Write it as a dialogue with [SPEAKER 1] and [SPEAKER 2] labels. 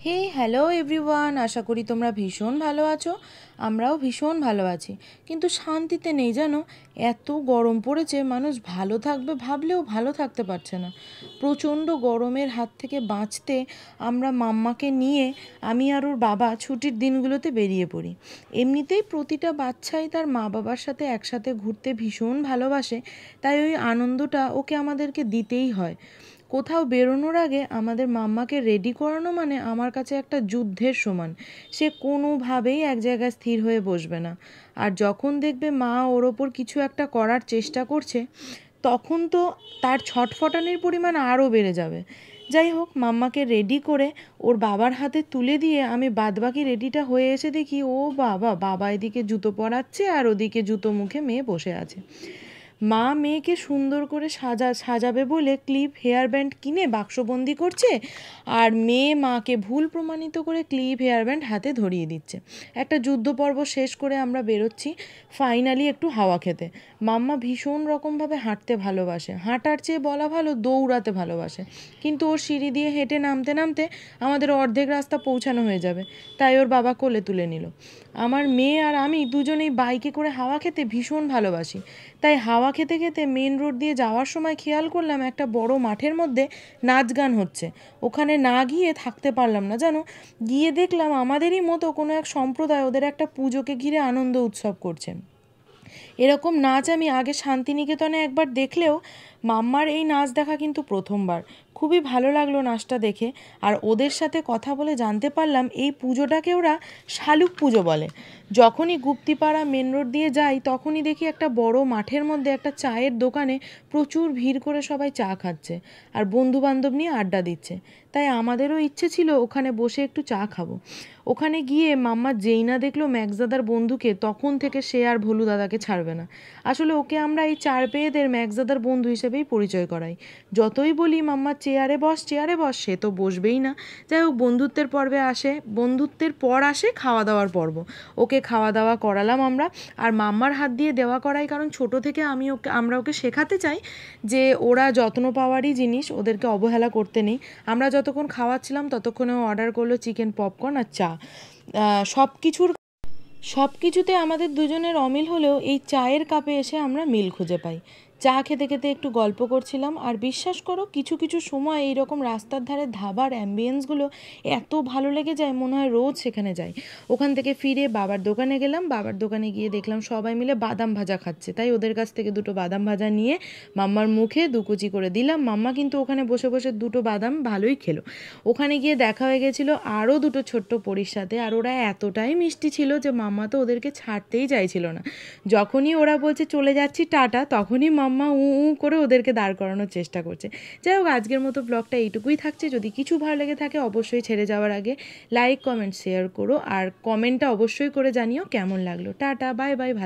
[SPEAKER 1] হে hello everyone, আশা করি তোমরা ভীষণ ভালো আছো। আমরাও ভীষণ ভালো আছি, কিন্তু শান্তিতে নেই জানো। এত গরম পড়েছে, মানুষ ভালো থাকবে ভাবলেও ভালো থাকতে পারছে না। প্রচণ্ড গরমের হাত থেকে বাঁচতে আমরা মাম্মাকে নিয়ে আমি আর ওর বাবা ছুটির দিনগুলোতে বেরিয়ে পড়ি। এমনিতেই প্রতিটা বাচ্চাই তার মা বাবার সাথে একসাথে ঘুরতে ভীষণ ভালোবাসে, তাই ওই আনন্দটা ওকে আমাদেরকে দিতেই হয়। কোথাও বেরোনোর আগে আমাদের মাম্মাকে রেডি করানো মানে আমার কাছে একটা যুদ্ধের সমান। সে কোনোভাবেই এক জায়গায় স্থির হয়ে বসবে না। আর যখন দেখবে মা ওর ওপর কিছু একটা করার চেষ্টা করছে, তখন তো তার ছটফটানির পরিমাণ আরও বেড়ে যাবে। যাই হোক, মাম্মাকে রেডি করে ওর বাবার হাতে তুলে দিয়ে আমি বাদবাকি রেডিটা হয়ে এসে দেখি ও বাবা, বাবা এদিকে জুতো পরাচ্ছে আর ওদিকে জুতো মুখে মেয়ে বসে আছে। মা মেয়েকে সুন্দর করে সাজাবে বলে ক্লিপ হেয়ার ব্যান্ড কিনে বাক্সবন্দি করছে, আর মেয়ে মাকে ভুল প্রমাণিত করে ক্লিপ হেয়ার ব্যান্ড হাতে ধরিয়ে দিচ্ছে। একটা যুদ্ধ পর্ব শেষ করে আমরা বেরোচ্ছি ফাইনালি একটু হাওয়া খেতে। মাম্মা ভীষণ রকমভাবে হাঁটতে ভালোবাসে, হাঁটার চেয়ে বলা ভালো দৌড়াতে ভালোবাসে, কিন্তু ওর সিঁড়ি দিয়ে হেঁটে নামতে নামতে আমাদের অর্ধেক রাস্তা পৌঁছানো হয়ে যাবে, তাই ওর বাবা কোলে তুলে নিল। আমার মেয়ে আর আমি দুজনেই বাইকে করে হাওয়া খেতে ভীষণ ভালোবাসি, তাই হাওয়া খেতে খেতে মেন রোড দিয়ে যাওয়ার সময় খেয়াল করলাম একটা বড় মাঠের মধ্যে নাচ গান হচ্ছে। ওখানে না গিয়ে থাকতে পারলাম না জানো। গিয়ে দেখলাম আমাদেরই মতো কোনো এক সম্প্রদায় ওদের একটা পুজোকে ঘিরে আনন্দ উৎসব করছে। এরকম নাচ আমি আগে শান্তিনিকেতনে একবার দেখলেও মাম্মার এই নাচ দেখা কিন্তু প্রথমবার। খুবই ভালো লাগলো নাচটা দেখে। আর ওদের সাথে কথা বলে জানতে পারলাম এই পুজোটাকে ওরা শালুক পুজো বলে। যখনই গুপ্তিপাড়া মেন রোড দিয়ে যাই তখনই দেখি একটা বড় মাঠের মধ্যে একটা চায়ের দোকানে প্রচুর ভিড় করে সবাই চা খাচ্ছে আর বন্ধু বান্ধব নিয়ে আড্ডা দিচ্ছে। তাই আমাদেরও ইচ্ছে ছিল ওখানে বসে একটু চা খাবো। ওখানে গিয়ে মাম্মা যেই না দেখলো ম্যাক্সদাদার বন্ধুকে, তখন থেকে সে আর ভোলু দাদাকে ছাড়বে না। আসলে ওকে আমরা এই চার পেয়েদের ম্যাক্সদাদার বন্ধু হিসেবেই পরিচয় করাই। যতই বলি মাম্মা চেয়ারে বস চেয়ারে বস, সে তো বসবেই না। যাই হোক, বন্ধুত্বের পর আসে খাওয়া দাওয়ার পর্ব। ওকে খাওয়া দাওয়া করালাম আমরা, আর মাম্মার হাত দিয়ে দেওয়া করাই, কারণ ছোট থেকে আমরা ওকে শেখাতে চাই যে ওরা যত্ন পাওয়ারই জিনিস, ওদেরকে অবহেলা করতে নেই। আমরা যতক্ষণ খাওয়াচ্ছিলাম ততক্ষণে ও অর্ডার করলো চিকেন পপকর্ন আর চা। সব কিছুতে আমাদের দুজনের অমিল হলেও এই চায়ের কাপে এসে আমরা মিল খুঁজে পাই। চা খেতে খেতে একটু গল্প করছিলাম, আর বিশ্বাস করো কিছু কিছু সময় এইরকম রাস্তার ধারে ধাবার অ্যাম্বিয়েন্সগুলো এত ভালো লেগে যায়, মনে হয় রোজ সেখানে যাই। ওখান থেকে ফিরে বাবার দোকানে গেলাম, বাবার দোকানে গিয়ে দেখলাম সবাই মিলে বাদাম ভাজা খাচ্ছে, তাই ওদের কাছ থেকে দুটো বাদাম ভাজা নিয়ে মাম্মার মুখে দুকুচি করে দিলাম। মাম্মা কিন্তু ওখানে বসে বসে দুটো বাদাম ভালোই খেলো। ওখানে গিয়ে দেখা হয়ে গেছিলো আরও দুটো ছোট্ট পরীর সাথে, আর ওরা এতটাই মিষ্টি ছিল যে মাম্মা তো ওদেরকে ছাড়তেই চাইছিল না। যখনই ওরা বলছে চলে যাচ্ছি টাটা, তখনই মাম্মা উ উ করে ওদেরকে দাঁড় করানোর চেষ্টা করছে। যাই হোক, আজকের মতো ব্লগটা এইটুকুই থাকছে। যদি কিছু ভালো লেগে থাকে অবশ্যই ছেড়ে যাওয়ার আগে লাইক কমেন্ট শেয়ার করো, আর কমেন্টটা অবশ্যই করে জানিও কেমন লাগলো। টাটা, বাই বাই, ভালো।